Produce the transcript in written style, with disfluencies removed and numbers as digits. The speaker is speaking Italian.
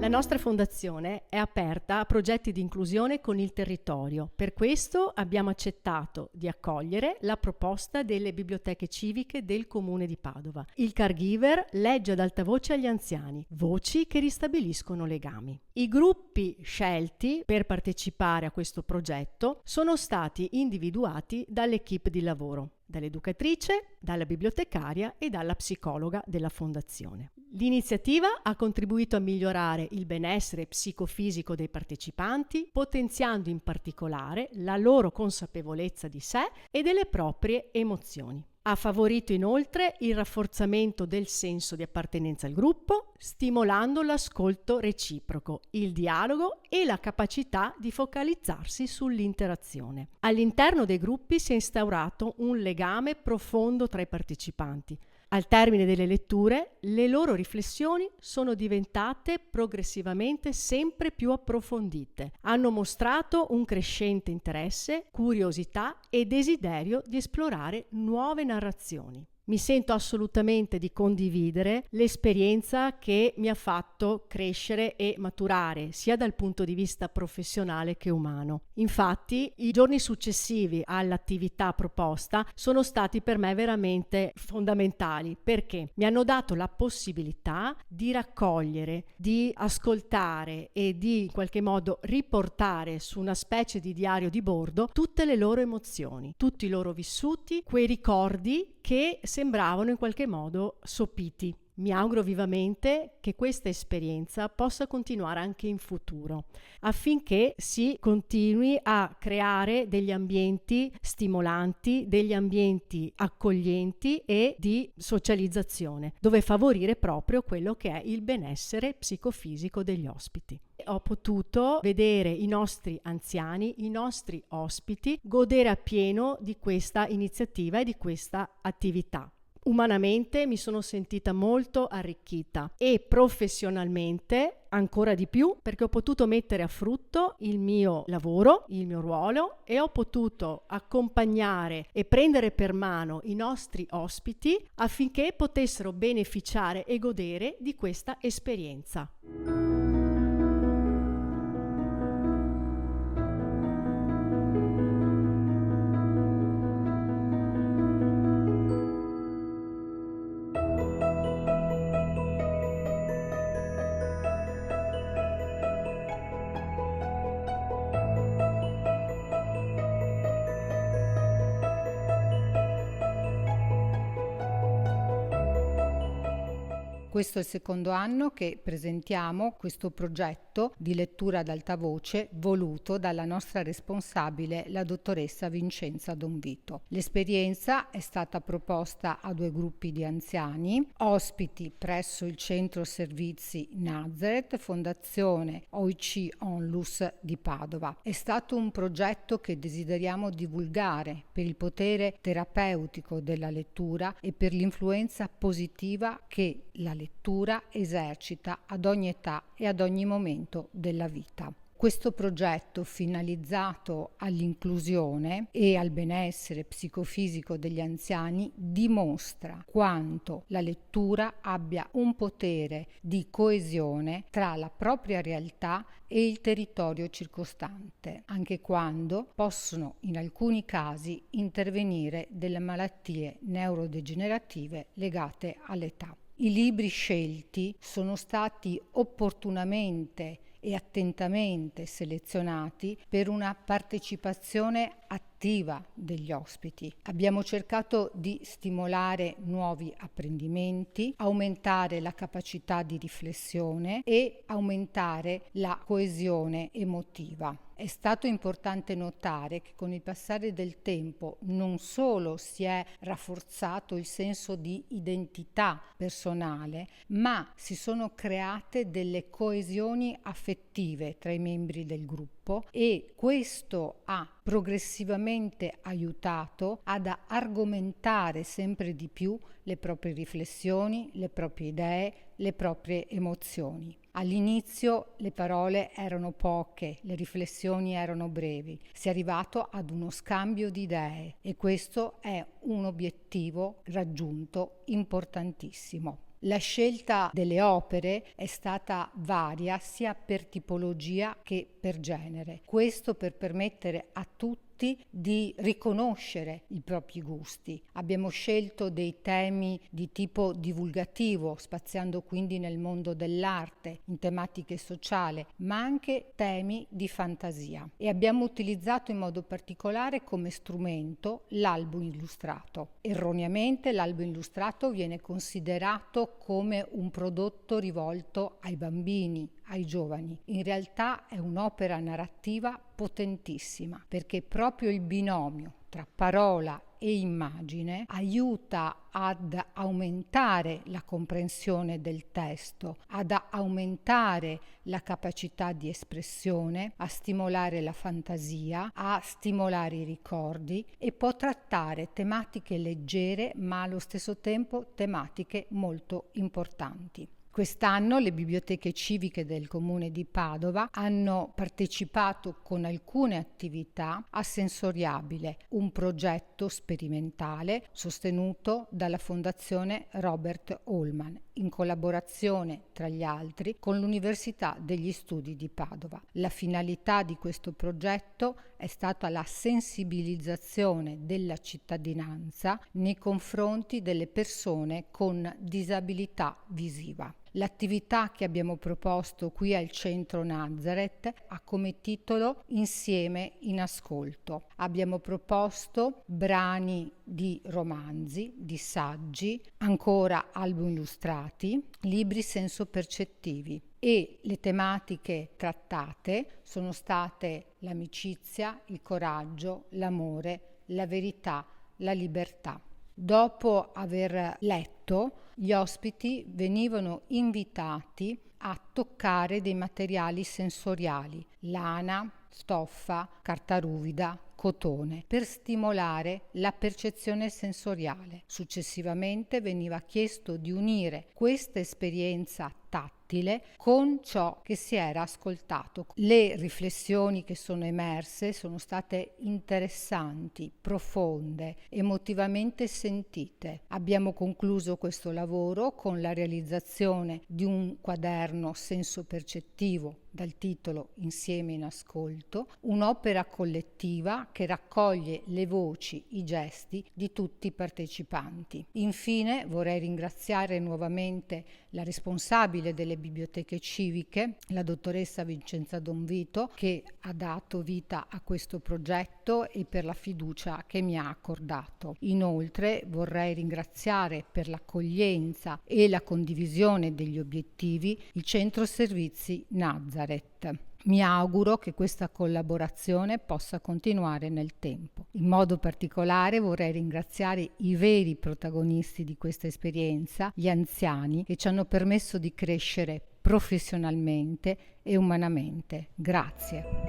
La nostra fondazione è aperta a progetti di inclusione con il territorio. Per questo abbiamo accettato di accogliere la proposta delle biblioteche civiche del Comune di Padova. Il caregiver legge ad alta voce agli anziani, voci che ristabiliscono legami. I gruppi scelti per partecipare a questo progetto sono stati individuati dall'equipe di lavoro, dall'educatrice, dalla bibliotecaria e dalla psicologa della fondazione. L'iniziativa ha contribuito a migliorare il benessere psicofisico dei partecipanti, potenziando in particolare la loro consapevolezza di sé e delle proprie emozioni. Ha favorito inoltre il rafforzamento del senso di appartenenza al gruppo, stimolando l'ascolto reciproco, il dialogo e la capacità di focalizzarsi sull'interazione. All'interno dei gruppi si è instaurato un legame profondo tra i partecipanti. Al termine delle letture, le loro riflessioni sono diventate progressivamente sempre più approfondite. Hanno mostrato un crescente interesse, curiosità e desiderio di esplorare nuove narrazioni. Mi sento assolutamente di condividere l'esperienza che mi ha fatto crescere e maturare, sia dal punto di vista professionale che umano. Infatti, i giorni successivi all'attività proposta sono stati per me veramente fondamentali, perché mi hanno dato la possibilità di raccogliere, di ascoltare e di in qualche modo riportare su una specie di diario di bordo tutte le loro emozioni, tutti i loro vissuti, quei ricordi che sembravano in qualche modo sopiti. Mi auguro vivamente che questa esperienza possa continuare anche in futuro, affinché si continui a creare degli ambienti stimolanti, degli ambienti accoglienti e di socializzazione, dove favorire proprio quello che è il benessere psicofisico degli ospiti. Ho potuto vedere i nostri anziani, i nostri ospiti, godere appieno di questa iniziativa e di questa attività. Umanamente mi sono sentita molto arricchita e professionalmente ancora di più, perché ho potuto mettere a frutto il mio lavoro, il mio ruolo, e ho potuto accompagnare e prendere per mano i nostri ospiti affinché potessero beneficiare e godere di questa esperienza. Questo è il secondo anno che presentiamo questo progetto di lettura ad alta voce voluto dalla nostra responsabile, la dottoressa Vincenza Donvito. L'esperienza è stata proposta a 2 gruppi di anziani, ospiti presso il Centro Servizi Nazareth, Fondazione OIC Onlus di Padova. È stato un progetto che desideriamo divulgare per il potere terapeutico della lettura e per l'influenza positiva che la lettura esercita ad ogni età e ad ogni momento della vita. Questo progetto, finalizzato all'inclusione e al benessere psicofisico degli anziani, dimostra quanto la lettura abbia un potere di coesione tra la propria realtà e il territorio circostante, anche quando possono in alcuni casi intervenire delle malattie neurodegenerative legate all'età. I libri scelti sono stati opportunamente e attentamente selezionati per una partecipazione attiva degli ospiti. Abbiamo cercato di stimolare nuovi apprendimenti, aumentare la capacità di riflessione e aumentare la coesione emotiva. È stato importante notare che con il passare del tempo non solo si è rafforzato il senso di identità personale, ma si sono create delle coesioni affettive tra i membri del gruppo e questo ha progressivamente aiutato ad argomentare sempre di più le proprie riflessioni, le proprie idee, le proprie emozioni. All'inizio le parole erano poche, le riflessioni erano brevi. Si è arrivato ad uno scambio di idee e questo è un obiettivo raggiunto importantissimo. La scelta delle opere è stata varia sia per tipologia che per genere. Questo per permettere a tutti di riconoscere i propri gusti. Abbiamo scelto dei temi di tipo divulgativo, spaziando quindi nel mondo dell'arte, in tematiche sociali, ma anche temi di fantasia. E abbiamo utilizzato in modo particolare come strumento l'albo illustrato. Erroneamente l'albo illustrato viene considerato come un prodotto rivolto ai bambini, ai giovani. In realtà è un'opera narrativa potentissima, perché proprio il binomio tra parola e immagine aiuta ad aumentare la comprensione del testo, ad aumentare la capacità di espressione, a stimolare la fantasia, a stimolare i ricordi e può trattare tematiche leggere ma allo stesso tempo tematiche molto importanti. Quest'anno le biblioteche civiche del Comune di Padova hanno partecipato con alcune attività a Sensoriabile, un progetto sperimentale sostenuto dalla Fondazione Robert Allman, in collaborazione, tra gli altri, con l'Università degli Studi di Padova. La finalità di questo progetto è stata la sensibilizzazione della cittadinanza nei confronti delle persone con disabilità visiva. L'attività che abbiamo proposto qui al Centro Nazareth ha come titolo Insieme in ascolto. Abbiamo proposto brani di romanzi, di saggi, ancora album illustrati, libri senso-percettivi e le tematiche trattate sono state l'amicizia, il coraggio, l'amore, la verità, la libertà. Dopo aver letto, gli ospiti venivano invitati a toccare dei materiali sensoriali, lana, stoffa, carta ruvida, cotone, per stimolare la percezione sensoriale. Successivamente veniva chiesto di unire questa esperienza tattile con ciò che si era ascoltato. Le riflessioni che sono emerse sono state interessanti, profonde, emotivamente sentite. Abbiamo concluso questo lavoro con la realizzazione di un quaderno senso-percettivo dal titolo Insieme in ascolto, un'opera collettiva che raccoglie le voci, i gesti di tutti i partecipanti. Infine vorrei ringraziare nuovamente la responsabile delle biblioteche civiche, la dottoressa Vincenza Donvito, che ha dato vita a questo progetto e per la fiducia che mi ha accordato. Inoltre vorrei ringraziare per l'accoglienza e la condivisione degli obiettivi il Centro Servizi Nazareth. Mi auguro che questa collaborazione possa continuare nel tempo. In modo particolare vorrei ringraziare i veri protagonisti di questa esperienza, gli anziani, che ci hanno permesso di crescere professionalmente e umanamente. Grazie.